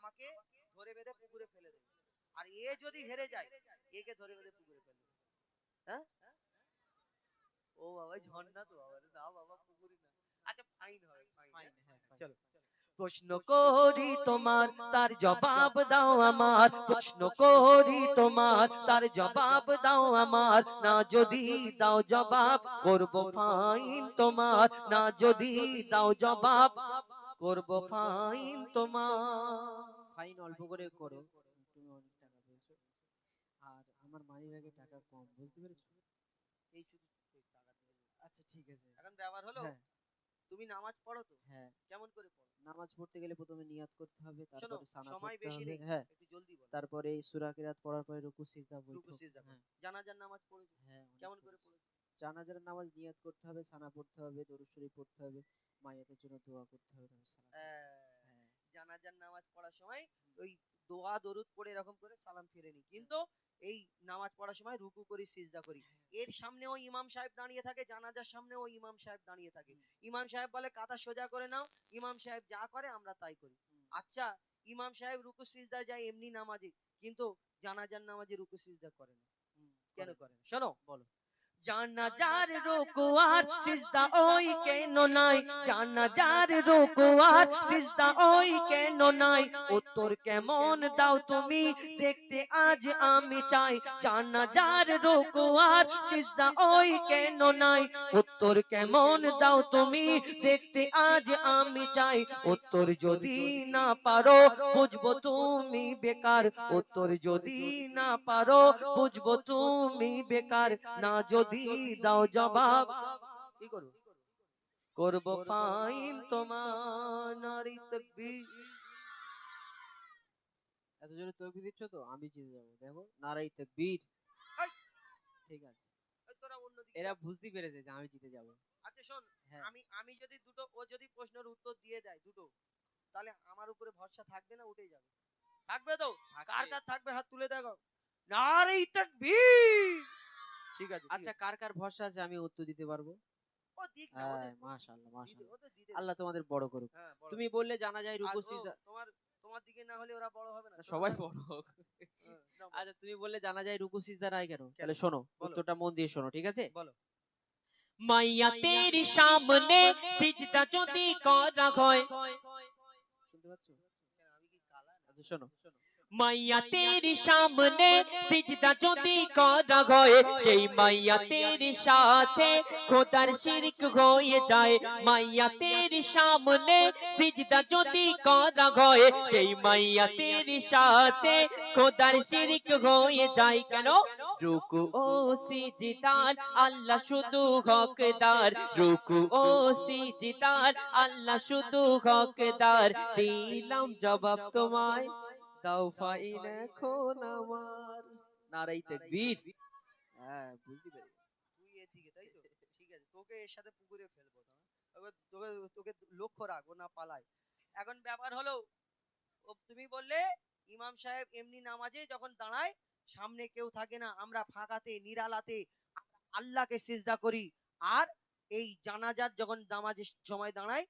বাবাকে ধরে বেঁধে পুকুরে ফেলে দেবে, আর এ যদি হেরে যায় একে ধরে বেঁধে পুকুরে ফেলে দেবে। হ্যাঁ, ও বাবা ঝর্ণা তো বাবা, না বাবা পুকুরি না। আচ্ছা ফাইন হবে, ফাইন। চলো প্রশ্ন করি তোমার তার জবাব দাও আমার, প্রশ্ন করি তোমার তার জবাব দাও আমার, না যদি দাও জবাব করব ফাইন তোমার, না যদি দাও জবাব করব ফাইন তোমার। ফাইন অল্প করে করো, তুমি অনেক টাকা পেয়েছো আর আমার মানি ব্যাগে টাকা কম, বুঝতে পেরেছো? এই শুধু এই টাকা দিয়ে দেবো। আচ্ছা ঠিক আছে। এখন ব্যাপার হলো, হ্যাঁ তুমি নামাজ পড়ো তো? হ্যাঁ। কেমন করে পড়ো? নামাজ পড়তে গেলে প্রথমে নিয়াত করতে হবে, শোনো, তারপরে সানা সময় পড়তে বেশি হবে। নেই, হ্যাঁ, একটু জলদি বলো। তারপরে সূরা কিরাত পড়ার পরে রুকু সিজদা রুকু বৈঠক। সিজদা করো। হ্যাঁ জানাজার নামাজ পড়েছো? হ্যাঁ, অনেক কেমন করে পড়েছি। পড়েছো? জানাজার নামাজ নিয়াত করতে হবে, সানা পড়তে হবে, দরুদ শরীফ পড়তে হবে, মাইয়াতের জন্য দোয়া করতে হবে, তারপর সালাম ফিরাতে হবে। হ্যাঁ জানাজার নামাজ পড়ার সময় ওই দোয়া দরুদ পড়ে এরকম করে সালাম ফিরে নি, কিন্তু এই নামাজ পড়ার সময় রুকু করি সিজদা করি। এর সামনেও ইমাম সাহেব দাঁড়িয়ে থাকে, জানাজার সামনেও ইমাম সাহেব দাঁড়িয়ে থাকে। ইমাম সাহেব বলে কাঁধা সোজা করে নাও, ইমাম সাহেব যা করে আমরা তাই করি। আচ্ছা, ইমাম সাহেব রুকু সিজদা যায় এমনি নামাজে, কিন্তু জানাজার নামাজে রুকু সিজদা করে না, কেন করে না? শোনো, বলো। জানাজার রুকু আর সিজদা ওই কেন নাই, জানাজার রুকু আর সিজদা ওই কেন নাই, উত্তর কেমন দাও তুমি দেখতে আজ আমি চাই, জানাজার রুকু আর সিজদা ওই কেন নাই, উত্তর কেমন দাও তুমি দেখতে আজ আমি চাই, উত্তর যদি না পারো বুঝবো তুমি বেকার, উত্তর যদি না পারো বুঝবো তুমি বেকার, না যদি দাও জবাব কি করবো? করব ফাইন তোমার। নারী তাকবীর। এত জোরে তকবীর দিচ্ছ তো আমি জিতে যাবো, দেখো নারাই তাকবীর। এই, ঠিক আছে, এই তোরা অন্যদিকে এরা যা। বুঝতে পেরেছে যে আমি জিতে যাবো। আচ্ছা শোন, হ্যাঁ আমি আমি যদি দুটো, ও যদি প্রশ্নের উত্তর দিয়ে দেয় দুটো, তাহলে আমার উপরে ভরসা থাকবে না উঠে যাবে? থাকবে তো? কার কার থাকবে হাত তুলে দেখো। নারী তাকবীর। ঠিক আছে, ঠিক আচ্ছা, আছে। কার কার ভরসা আছে আমি উত্তর দিতে পারবো? ও দিক না, হ্যাঁ, ওদের মাশাআল্লাহ দিতে, মাশাআল্লাহ। ওদের দিতে দে। আল্লাহ তোমাদের বড় করুক। হ্যাঁ, বড়। তুমি বললে জানা যায় আর রুকু ও সিজদা। তোমার, তোমার দিকে না হলে ওরা বড় হবে না, ছোট সবাই থাকবে। বড় হোক। হ্যাঁ, নাও বলো। আচ্ছা, তুমি বললে জানা যায় রুকু সিজদা নাই কেন? কেন? তাহলে শোনো, বলো, উত্তরটা মন দিয়ে শোনো, ঠিক আছে? বলো। মাইয়া তেরি সামনে সিজদা যদি করা হয়, শুনতে পাচ্ছ? কেন আমি কি কালা না? আচ্ছা শোনো। মাইয়া তেরি সামনে সিজদা যদি করা হয়, সেই মাইয়া তেরি সাথে খোদার শিরক হয়ে যায়। মাইয়া তেরি সামনে সিজদা যদি করা হয়, সেই মাইয়া তেরি সাথে খোদার শিরক হয়ে যায়। কেন? রুকু ও সিজদার আল্লাহ শুধু হকদার, রুকু ও সিজদার আল্লাহ শুধু হকদার, দিলাম জবাব তোমায়, দাও ফাইন এখন আমার। নারাই তাকবীর। হ্যাঁ, বুঝতে পেরেছি। তুই এদিকে তাই তো? ঠিক আছে, তোকে এর সাথে পুকুরে ফেলবো না। এবার তোকে তোকে লক্ষ্য রাখবো না পালাই। এখন ব্যাপার হলো, ও তুমি বললে ইমাম সাহেব এমনি নামাজে যখন দাঁড়ায় সামনে কেউ থাকে না, আমরা ফাঁকাতে নিরালাতে আল্লাহকে সিজদা করি। আর এই জানাজার যখন নামাজের সময় দাঁড়ায়,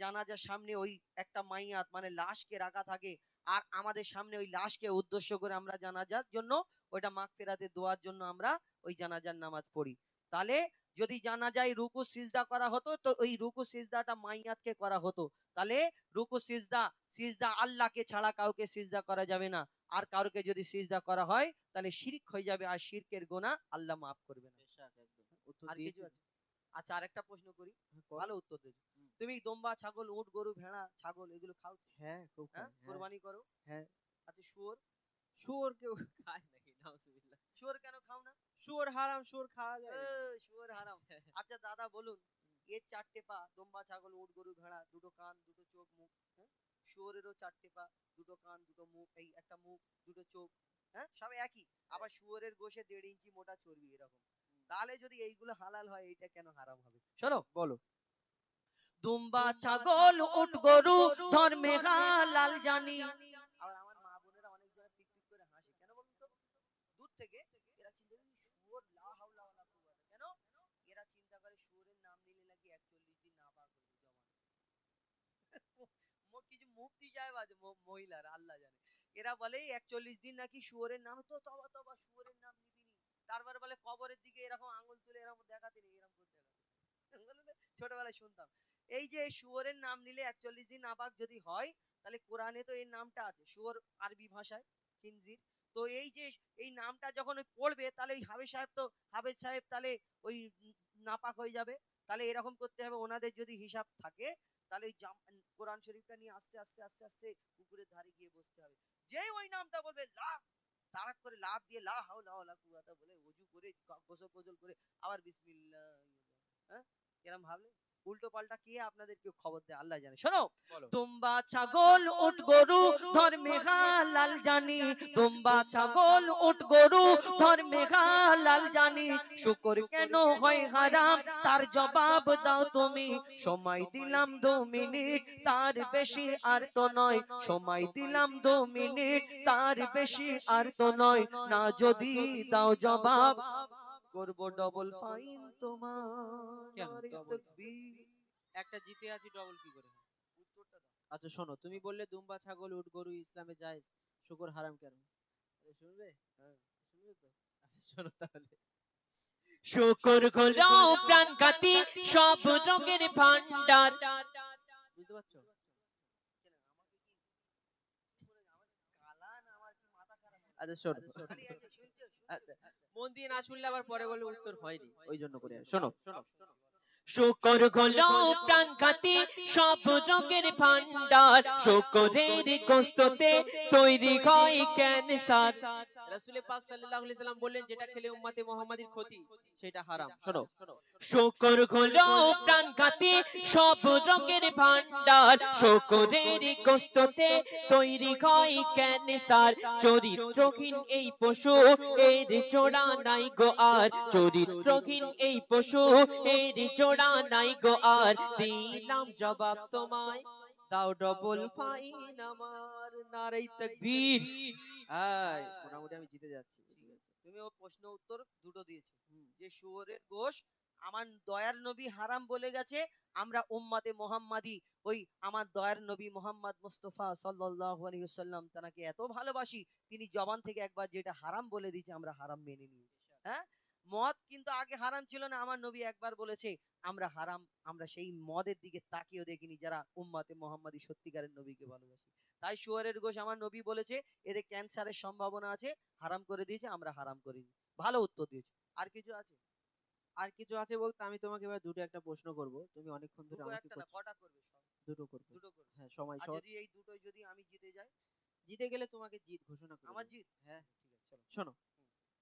জানাজার সামনে ওই একটা মাইয়াত মানে লাশকে রাখা থাকে, আর আমাদের সামনে ওই লাশকে উদ্দেশ্য করে আমরা জানাজার জন্য ওইটা মাগফিরাতে দোয়ার জন্য আমরা ওই জানাজার নামাজ পড়ি। তাহলে যদি জানাজায় রুকু সিজদা করা হতো, তো ওই রুকু সিজদাটা মাইয়াতকে করা হতো। তাহলে রুকু সিজদা, সিজদা আল্লাহকে ছাড়া কাউকে সিজদা করা যাবে না। আর কাউকে যদি সিজদা করা হয় তাহলে শিরক হয়ে যাবে, আর শিরকের গুনাহ আল্লাহ মাফ করবে না। বেশাক একদম। উত্তর আর কিছু দিয়েছি। আছে? আচ্ছা, আরেকটা প্রশ্ন করি, হ্যাঁ, করো। ভালো উত্তর দিয়েছো। তুমি দম্বা ছাগল উট গরু ভেড়া ছাগল এগুলো খাও তো? হ্যাঁ, খুব হ্যাঁ, খাই। হ্যাঁ কোরবানি করো? হ্যাঁ। আচ্ছা, শুয়োর? শুয়োর কেউ খায় নাকি? নাউজুবিল্লাহ। শুয়োর কেন খাও না? শুয়োর হারাম, শুয়োর খাওয়া যায় নাকি? শুয়োর হারাম। আচ্ছা দাদা বলুন, এর চারটে পা, দম্বা ছাগল উট গরু ভেড়া, দুটো কান দুটো চোখ মুখ, হ্যাঁ? শুয়োরেরও চারটে পা, দুটো কান দুটো মুখ, এই একটা মুখ দুটো চোখ, হ্যাঁ, সব একই। আবার শুয়োরের গোশে 1.5 ইঞ্চি মোটা চর্বি এরকম। তাহলে যদি এইগুলো হালাল হয়, এইটা কেন হারাম হবে? শোনো, বলো। দুম্বা ছাগল উট গরু ধর্মে হালাল জানি। আবার আমার মা বোনেরা অনেক জনে পিক পিক করে হাসে, কেন বলুন তো? দূর থেকে এরা চিন্তা করে শুয়োর, লা হাওলা ওয়ালা কুওয়াতা। কেন? এরা চিন্তা করে শুয়োরের নাম নিলে নাকি 41 দিন না পাক হইবে জমা। কিছু মুফতি সাহেব আছে মহিলার, আল্লাহ জানে, এরা বলে 41 দিন নাকি শুয়োরের নাম, তো তবা তবা শুয়োরের নাম নিবি নি। তারপর বলে কবরের দিকে এরকম আঙ্গুল তুলে এরকম দেখাতে নেই, এরকম করতে দেখাতে। ছোটবেলায় শুনতাম এই যে শুয়োরের নাম নিলে 41 দিন নাপাক যদি হয়, তাহলে কোরআনে তো এর নামটা আছে, শুয়োর আরবি ভাষায় খিনজির। তো এই যে এই নামটা যখন ওই পড়বে, তাহলে ওই হাফেজ সাহেব তাহলে ওই নাপাক হয়ে যাবে। তাহলে এরকম করতে হবে, ওনাদের যদি হিসাব থাকে, তাহলে ওই কোরআন শরীফটা নিয়ে আস্তে আস্তে আস্তে আস্তে পুকুরের ধারে গিয়ে বসতে হবে। যেই ওই নামটা বলবে, লাভ তাড়াক করে লাভ দিয়ে লা হাওলা ওয়ালা কুওয়াতা বলে ওযু করে গোসল করে আবার বিসমিল্লাহ। হ্যাঁ, এরকম ভাবলে উল্টো পাল্টা কে আপনাদেরকে খবর দেয় আল্লাহ জানে। শোনো, দুম্বা ছাগল উট গরু ধর্মে হালাল জানি, দুম্বা ছাগল উট গরু ধর্মে হালাল জানি, শুকর কেন হয় হারাম তার জবাব দাও তুমি। সময় দিলাম 2 মিনিট, তার বেশি আর তো নয়, সময় দিলাম 2 মিনিট, তার বেশি আর তো নয়, না যদি দাও জবাব করব ডবল ফাইন তোমার। কেন নারে double? তাকবীর। একটা জিতে আছি, ডবল কি করে হয়? উত্তরটা দাও। আচ্ছা শোনো, তুমি বললে দুম্বা ছাগল উট গরু ইসলামে জায়েজ, শুকর হারাম কেন? শুনবে? হ্যাঁ, শুনবে তো? আচ্ছা শোনো তাহলে। শুকর হলো প্রাণঘাতী সব রোগের ভান্ডার। বুঝতে পারছো? কেন আমাকে কি করে, আমাকে কালা না আমার কি মাথা খারাপ হলো? আচ্ছা শোনো। খালি এই যে শুনছো আচ্ছা, মন দিয়ে না শুনলে আবার পরে বলবে উত্তর হয়নি, ওই জন্য করে। শোনো, শুকর হলো প্রাণঘাতী সব রোগের ভান্ডার, শুকরের গোস্ততে তৈরি হয় ক্যান্সার। রাসূল পাক সাল্লাল্লাহু আলাইহি সাল্লাম বললেন, যেটা খেলে উম্মতে মুহাম্মাদির ক্ষতি, সেটা হারাম। শোনো, শুকর হলো প্রাণঘাতী সব রোগের ভান্ডার, শুকরের গোস্ততে তৈরি হয় ক্যান্সার। চরিত্রহীন এই পশু এর জোড়া নাই গো আর, চরিত্রহীন এই পশু এর জোড়া নাই গো আর। দিলাম জবাব তোমায়, দাও ডবল ফাইন আমার। নারে তাকবীর। হাই, মোটামুটি আমি জিতে যাচ্ছি। ঠিক আছে, তুমি ও প্রশ্ন উত্তর দুটো দিয়েছো। যে শুয়োরের গোশ আমার দয়ার নবী হারাম বলে গেছে, আমরা উম্মতে মুহাম্মাদি ওই আমার দয়ার নবী মুহাম্মদ মুস্তাফা সাল্লাল্লাহু আলাইহি ওয়াসাল্লাম তাকে এত ভালোবাসি, তিনি জবান থেকে একবার যেটা হারাম বলে দিয়েছে আমরা হারাম মেনে নিয়েছি। হ্যাঁ, মদ কিন্তু আগে হারাম ছিল না, আমার নবী একবার বলেছে আমরা হারাম, আমরা সেই মদের দিকে তাকিয়েও দেখিনি যারা উম্মতে মুহাম্মাদি সত্যিকারের নবীকে ভালোবাসি। তাই শুয়োরের গোশ আমার নবী বলেছে এতে ক্যান্সারের সম্ভাবনা আছে, হারাম করে দিয়েছে, আমরা হারাম করিনি। ভালো উত্তর দিয়েছো। আর কিছু আছে? আর কিছু আছে বলতে আমি তোমাকে এবার দুটো একটা প্রশ্ন করব, তুমি অনেকক্ষণ ধরে দুটো আমাকে একটা না, কটা করবে? সব দুটো করবে। দুটো করবে। হ্যাঁ, সময় আর শর্ট। যদি এই দুটোই যদি আমি জিতে যাই? জিতে গেলে তোমাকে জিত ঘোষণা করব। আমার জিত? হ্যাঁ, ঠিক আছে, চলো।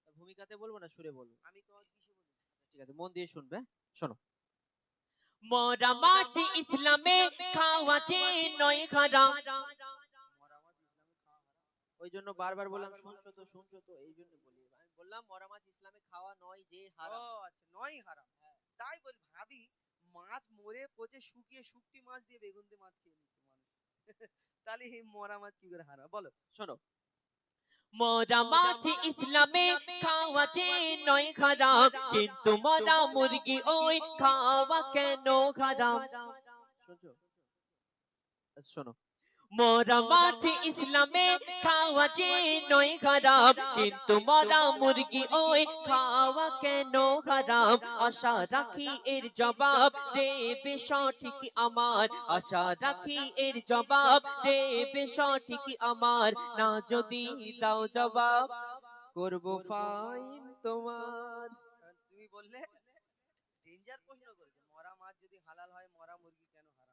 শোনো, ভূমিকাতে বলবো না সুরে বলবো? আমি তোমাকে কিসে বলি? ঠিক আছে, মন দিয়ে শুনবে। শোনো, মরা মাছ ইসলামে খাওয়া যে নয় হারাম। মরা মাছ ইসলামে খাওয়া হারাম? ওই জন্য বারবার বললাম শুনছো তো, এই জন্য বলি। আমি বললাম মরা মাছ ইসলামে খাওয়া নয় যে ও হারাম। আচ্ছা, নয় হারাম। তাই বলি, ভাবি মাছ মরে পচে শুকিয়ে শুকটি মাছ দিয়ে বেগুন দিয়ে মাছ খেয়ে নিচ্ছে মানুষ। তাহলে এই মরা মাছ কি করে হারাম বলো? শোনো, মরা মাছ ইসলামে খাওয়া যে নয় হারাম, কিন্তু মরা মুরগি ওই খাওয়া কেন হারাম? শুনছো? আচ্ছা, শোনো, মরা মাছ ইসলামে খাওয়া যে নয় হারাম, কিন্তু মরা মুরগি ওই খাওয়া কেন হারাম? আশা রাখি এর জবাব দেবে সঠিক আমার, আশা রাখি এর জবাব দেবে সঠিক আমার। না যদি দাও জবাব করব ফাইন তোমার। তুমি বললে ডেঞ্জার প্রশ্ন করেছে, মরা মাছ যদি হালাল হয় মরা মুরগি কেন হারাম?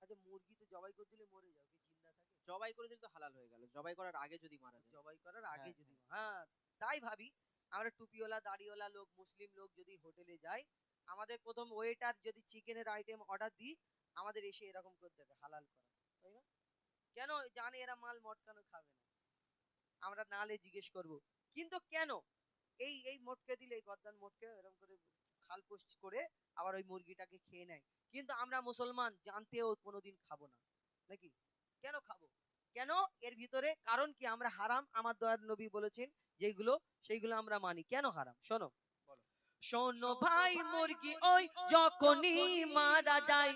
আচ্ছা, মুরগি তো জবাই করে দিলে মরে যাও, কি চিন্তা থাকে? জবাই করে দিলে তো হালাল হয়ে গেল, জবাই করার আগে যদি মারা যায়। জবাই করার আগে হ্যাঁ, যদি, হ্যাঁ, তাই ভাবি আমরা টুপিওয়ালা দাড়িওয়ালা লোক, মুসলিম লোক যদি হোটেলে যাই, আমাদের প্রথম ওয়েটার যদি চিকেনের আইটেম অর্ডার দিই, আমাদের এসে এরকম করতে হবে হালাল করা, তাই না? কেন জানে এরা মাল মটকানো খাবে না, আমরা নালে জিজ্ঞেস করব, কিন্তু কেন এই এই মটকে দিলে, এই গদ্দান মটকে এরকম করে খাল পোস্ট করে আবার ওই মুরগিটাকে খেয়ে নেয়, কিন্তু আমরা মুসলমান জানতেও কোনোদিন খাবো না নাকি? কেন খাবো? কেন? এর ভিতরে কারণ কি? আমরা হারাম আমার দয়ার নবী বলেছেন যেগুলো, সেইগুলো আমরা মানি। কেন হারাম? শোনো, শোনো ভাই, মুরগি ওই যখনই মারা যায়,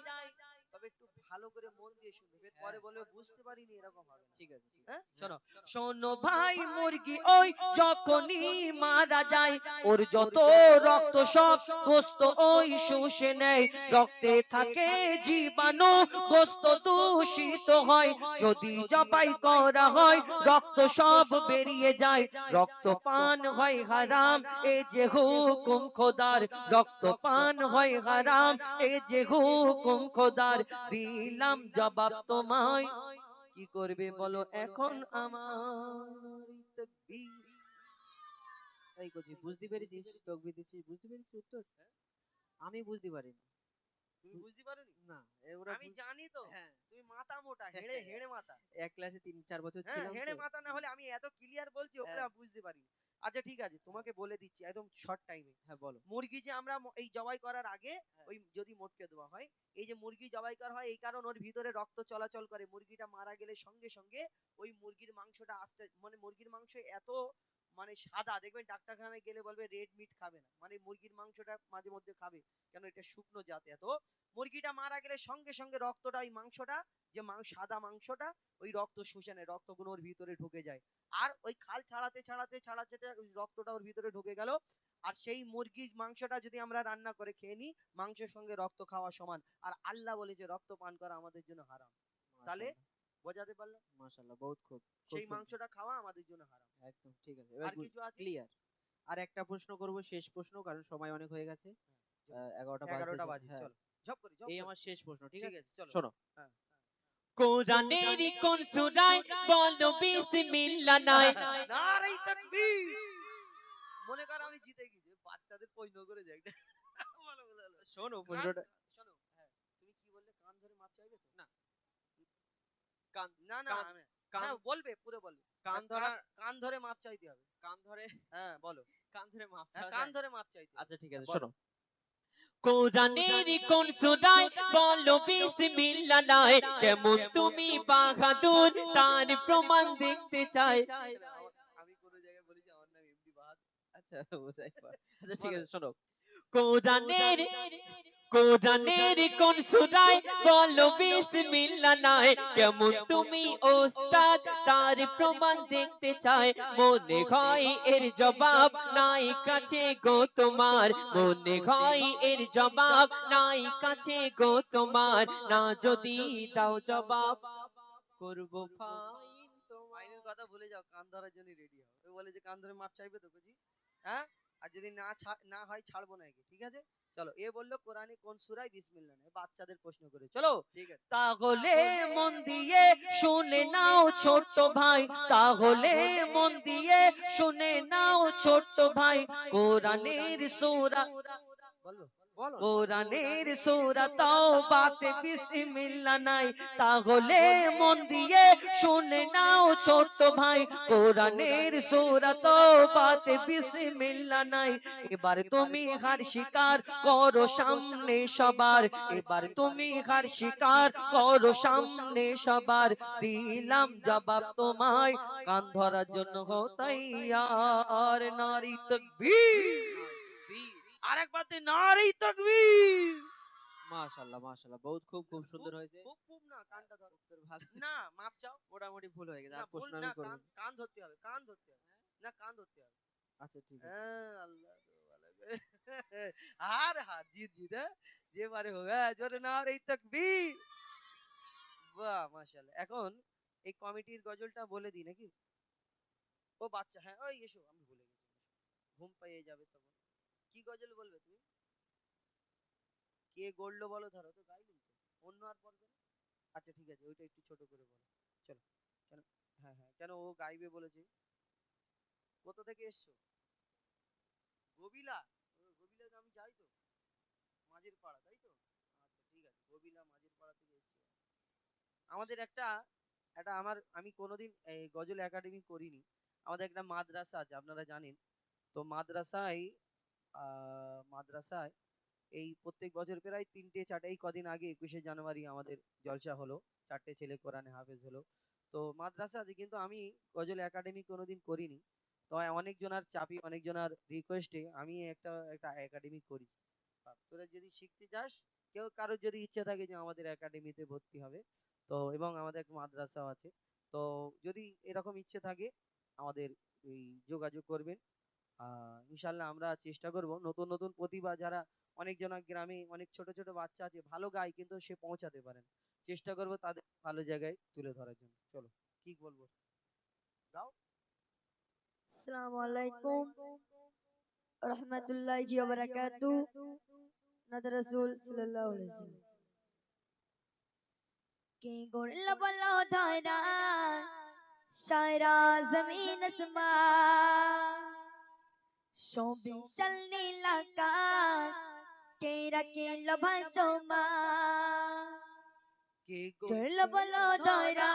তবে একটু ভালো করে মন দিয়ে শুনবে, পরে বলবে বুঝতে পারিনি, এরকম হবে না। ঠিক আছে, ঠিক আছে। হ্যাঁ শোনো, শোনো ভাই মুরগি ওই যখনই মারা যায়, ওর যত রক্ত সব গোস্ত ওই শুষে নেয়, রক্তে থাকে জীবাণু, গোস্ত দূষিত হয়, যদি জবাই করা হয় রক্ত সব বেরিয়ে যায়, রক্ত পান হয় হারাম, এ যে হুকুম খোদার, রক্ত পান হয় হারাম, এ যে হুকুম খোদার, দিলাম জবাব তোমায়, কি করবে বলো এখন আমার, তাকবীর। এই করছি, বুঝতে পেরেছিস? তকবির দিচ্ছিস, বুঝতে পেরেছিস উত্তর? আমি বুঝতে পারিনি। তুমি বুঝতে পারোনি? না, ওরা আমি জানি তো, হ্যাঁ, তুমি মাথা মোটা, হেড়ে হেড়ে মাথা। এক ক্লাসে 3-4 বছর হ্যাঁ ছিলাম হেড়ে তো। মাথা না হলে আমি এত ক্লিয়ার বলছি, ওগুলো হ্যাঁ। আমি বুঝতে পারিনি। আচ্ছা ঠিক আছে, তোমাকে বলে দিচ্ছি একদম শর্ট টাইমে। হ্যাঁ, বলো। মুরগি যে আমরা এই জবাই করার আগে হ্যাঁ। ওই যদি মোটকে দেওয়া হয়, এই যে মুরগি জবাই করা হয় এই কারণ ওর ভিতরে রক্ত চলাচল করে, মুরগিটা মারা গেলে সঙ্গে সঙ্গে ওই মুরগির মাংসটা আস্তে, মানে মুরগির মাংস এত মানে সাদা, দেখবেন ডাক্তারখানায় গেলে বলবে রেড মিট খাবে না, মানে মুরগির মাংসটা মাঝে মধ্যে খাবে, কেন এটা শুকনো জাত এত। মুরগিটা মারা গেলে সঙ্গে সঙ্গে রক্তটা, ওই মাংসটা যে সাদা মাংসটা ওই রক্ত শুষে নেয়, রক্তগুলো ওর ভিতরে ঢুকে যায়, আর ওই খাল ছাড়াতে ছাড়াতে ছাড়াতে ওই রক্তটা ওর ভিতরে ঢুকে গেল, আর সেই মুরগির মাংসটা যদি আমরা রান্না করে খেয়ে নিই, মাংসের সঙ্গে রক্ত খাওয়া সমান, আর আল্লাহ বলে যে রক্ত পান করা আমাদের জন্য হারাম। তাহলে বোঝাতে পারলাম, মাশাআল্লাহ, বহুত খুব সেই সুন্দর। মাংসটা খাওয়া আমাদের জন্য হারাম। একদম ঠিক আছে। আর কিছু আছে? ক্লিয়ার। আর একটা প্রশ্ন করব, শেষ প্রশ্ন, কারণ সময় অনেক হয়ে গেছে। 11টা 11টা বাজতে বাজে, হ্যাঁ। চলো ঝপ করে ঝপ এই করে। আমার শেষ প্রশ্ন, ঠিক ঠিক আছে? আছে চলো। শোনো। হ্যাঁ। কোরআনের কোন সূরায় বলো বিসমিল্লাহ নাই, নারে তাকবীর। মনে করো আমি জিতে গেছি, বাচ্চাদের প্রশ্ন করে যাই। বলো বলো বলো। শোনো কান, প্রশ্নটা। শোনো, হ্যাঁ তুমি কি বললে, কান ধরে মাপ চাইবে তো? না, কান না না কান কান হ্যাঁ বলবে, পুরো বলবে। কান ধরা, কান ধরে মাপ চাইতে হবে। কান ধরে, হ্যাঁ বলো। কান ধরে মাপ হ্যাঁ চাওয়া কান যায়? ধরে মাপ চাইতে হবে। আচ্ছা ঠিক আছে, বলো। শোনো। কোরআনের কোন সূরায় বলো বিসমিল্লাহ নাই, কেমন তুমি বাহাদুর তার প্রমাণ দেখতে চাই, আমি কোন জায়গায় বলেছি আমার নাম এমডি বাহাদুর? আচ্ছা বুঝাই আচ্ছা ঠিক বলো। আছে, শোনো। কোরআনের কোরআনের কোন সূরায় বলো বিসমিল্লাহ নাই, কেমন তুমি ওস্তাদ তার প্রমাণ দেখতে চাই, মনে হয় এর জবাব নাই কাছে গো তোমার, মনে হয় এর জবাব নাই কাছে গো তোমার, না যদি দাও জবাব করবো ফাইন তোমার। আইনের কথা ভুলে যাও, কান ধরার জন্য রেডি হও। ও বলে যে কান ধরে মাপ চাইবে তো বুঝি, হ্যাঁ, আর যদি না হয় ছাড়বো না একে, ঠিক আছে চলো। এ বললো কোরআনে কোন সূরায় বিসমিল্লাহ নেই, বাচ্চাদের প্রশ্ন করে, চলো ঠিক আছে। তাহলে মন দিয়ে শুনে নাও ছোট্ট ভাই, তাহলে মন দিয়ে শুনে নাও ছোট্ট ভাই, কোরআনের সূরা, বলবো, বলো না। কোরআনের সূরা তাওবাতে বিসমিল্লাহ নাই, তাহলে মন দিয়ে শুনে নাও ছোট্ট ভাই, কোরআনের সূরা তাওবাতে বিসমিল্লাহ নাই, এবার তুমি হার স্বীকার করো সামনে সবার, এবার তুমি হার স্বীকার করো সামনে সবার, দিলাম জবাব তোমায়, কান ধরার জন্য হো তৈয়ার, নারী তাকবীর, আরেকবার দে নারী তাকবীর। মাশাআল্লাহ, মাশাআল্লাহ, বহুত খুব খুব সুন্দর হয়েছে। খুব খুব না, কানটা ধরো। উত্তর ভালো। না মাপ চাও। মোটামুটি ভুল হয়ে গেছে, না আর ভুল প্রশ্ন না, আমি করব কান না। কান ধরতে হবে, কান ধরতে হবে, না কান ধরতে হবে। আচ্ছা ঠিক আছে। হ্যাঁ আল্লাহ তো ভালো করে। হার হার জিত জিত, হ্যাঁ যে পারে হোক, হ্যাঁ জোরে নারে তাকবীর। বাহ মাশাআল্লাহ। এখন এই কমিটির গজলটা বলে দিই নাকি? ও বাচ্চা, হ্যাঁ ওই এসো, আমি ভুলে গেছি, এসো। ঘুম পেয়ে যাবে তখন। কি গজল বলবে তুমি? কে গড়লো বলো, ধরো তো গাইলুম তো, অন্য আর পড়বে না। আচ্ছা ঠিক আছে, ওইটা একটু ছোট করে বলো, চলো। কেন, হ্যাঁ হ্যাঁ কেন ও গাইবে বলেছে? কোথা থেকে এসছো? গবিলা? গবিলা তো আমি যাই তো, মাঝের পাড়া তাই তো? আচ্ছা ঠিক আছে, গবিলা মাঝের পাড়া থেকে এসছি। আমাদের একটা একটা আমি কোনোদিন এই গজল একাডেমি করিনি, আমাদের একটা মাদ্রাসা আছে আপনারা জানেন, তো মাদ্রাসায় এই প্রত্যেক বছর প্রায় 3-4, এই কদিন আগে 21শে জানুয়ারি আমাদের জলসা হলো, 4টে ছেলে কোরআনে হাফেজ হলো। তো মাদ্রাসা আছে, কিন্তু আমি গজল একাডেমি কোনোদিন করিনি, তো অনেকজনার চাপি, অনেকজনার রিকোয়েস্টে আমি একটা একটা একাডেমি করি। তোরা যদি শিখতে চাস কেউ কারোর যদি ইচ্ছে থাকে যে আমাদের একাডেমিতে ভর্তি হবে, তো এবং আমাদের একটা মাদ্রাসাও আছে, তো যদি এরকম ইচ্ছে থাকে আমাদের এই যোগাযোগ করবেন। ইনশাল্লাহ আমরা চেষ্টা করব নতুন নতুন প্রতিভা যারা, অনেকজন গ্রামে অনেক ছোট ছোট বাচ্চা আছে ভালো গায় কিন্তু সে পৌঁছাতে পারে না, চেষ্টা করব তাদের ভালো জায়গায় তুলে ধরার জন্য। চলো, কি বলবো, দাও। আসসালামু আলাইকুম রহমতুল্লাহি ওয়া বারাকাতুহু। নাদা রাসূল সাল্লাল্লাহু আলাইহি ওয়াসাল্লাম। কে গড়ল বলো ধরা সারা জমিন আসমান, সবিশাল নীল আকাশ কে রাখিল ভাসমান। কে গড়ল বলো ধরা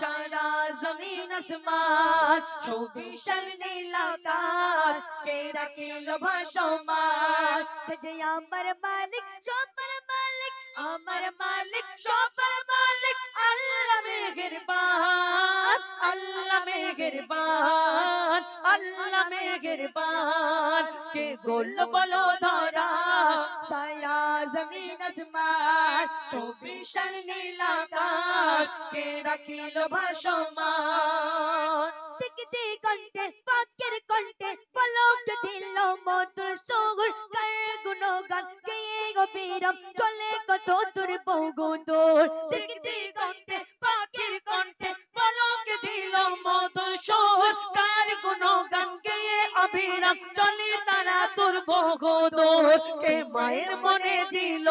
সারা জমিন আসমান, সবিশাল নীল আকাশ কে রাখিল ভাসমান। সে যে আমার মালিক সবার মালিক, আমার মালিক সবার মালিক, আল্লাহ মেহেরবান, আল্লাহ মেহেরবান, আল্লাহ মেহেরবান। কে গড়ল বলো ধরা সারা জমিন আসমান, সবিশাল নীল আকাশ কে রাখিল ভাসমান। দিগদি কণ্ঠে পাখির কণ্ঠে পলক দিল মধুর সুর, কার গুণগান গেয়ে অবিরাম চলে কত দূর বহু দূর। দিগদি কণ্ঠে পাখির কণ্ঠে পলক দিল মধুর সুর, কার গুণগান গেয়ে অবিরাম চলে তারা দূর বহু দূর। কে মায়ের মনে দিল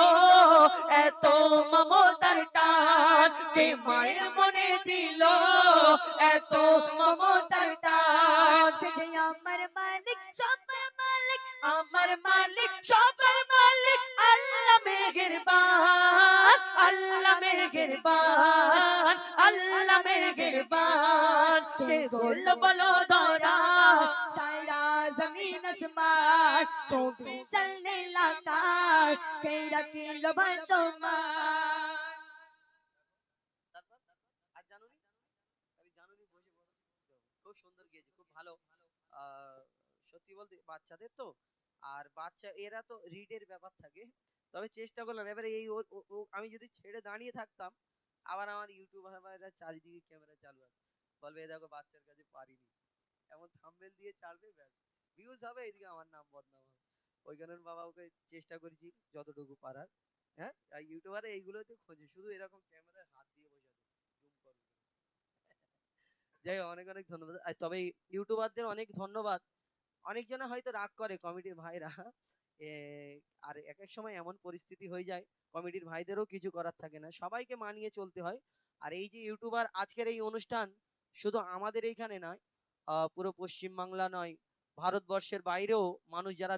এত মমতার টান, কে মায়ের মনে দিল এত মমতার টান। সে যে আমার মালিক সবার মালিক, আমার মালিক সবার মালিক, আল্লাহ মেহেরবান, আল্লাহ মেহেরবান, আল্লাহ মেহেরবান। কে গড়ল বলো ধরা সারা জমিন আসমান, সবিশাল নীল আকাশ কে রাখিল ভাসমান। তারপর আর জানুনি, আমি জানুনি বসে বলো। খুব সুন্দর গেয়েছে, খুব ভালো। আহ, সত্যি বলতে বাচ্চাদের তো, আর বাচ্চা এরা তো রিডের ব্যাপার থাকে, তবে চেষ্টা করলাম। এবারে এই আমি যদি ছেড়ে দাঁড়িয়ে থাকতাম, আবার আমার ইউটিউবাররা চারিদিকে ক্যামেরা চালু আছে, বলবে এ দেখো বাচ্চার কাছে পারিনি, এমন থাম্বনেল দিয়ে ছাড়বে, ব্যাস ভিউজ হবে, এদিকে আমার নাম বদনাম হবে। ওই কারণে বাবা ওকে চেষ্টা করেছি যতটুকু পারার। হ্যাঁ, আর ইউটিউবারে এইগুলোতে খোঁজে শুধু এরকম ক্যামেরায় হাত দিয়ে বসে আছে, জুম করবে। যাই হোক, অনেক অনেক ধন্যবাদ। আর তবে ইউটিউবারদের অনেক ধন্যবাদ। অনেকজনে হয়তো রাগ করে কমিটির ভাইরা, এ, আর এক এক সময় এমন পরিস্থিতি হয়ে যায় কমিটির ভাইদেরও কিছু করার থাকে না, সবাইকে মানিয়ে চলতে হয়। আর এই যে ইউটিউবার আজকের এই অনুষ্ঠান শুধু আমাদের এইখানে নয়, পুরো পশ্চিম বাংলা নয়, ভারতবর্ষের বাইরেও মানুষ যারা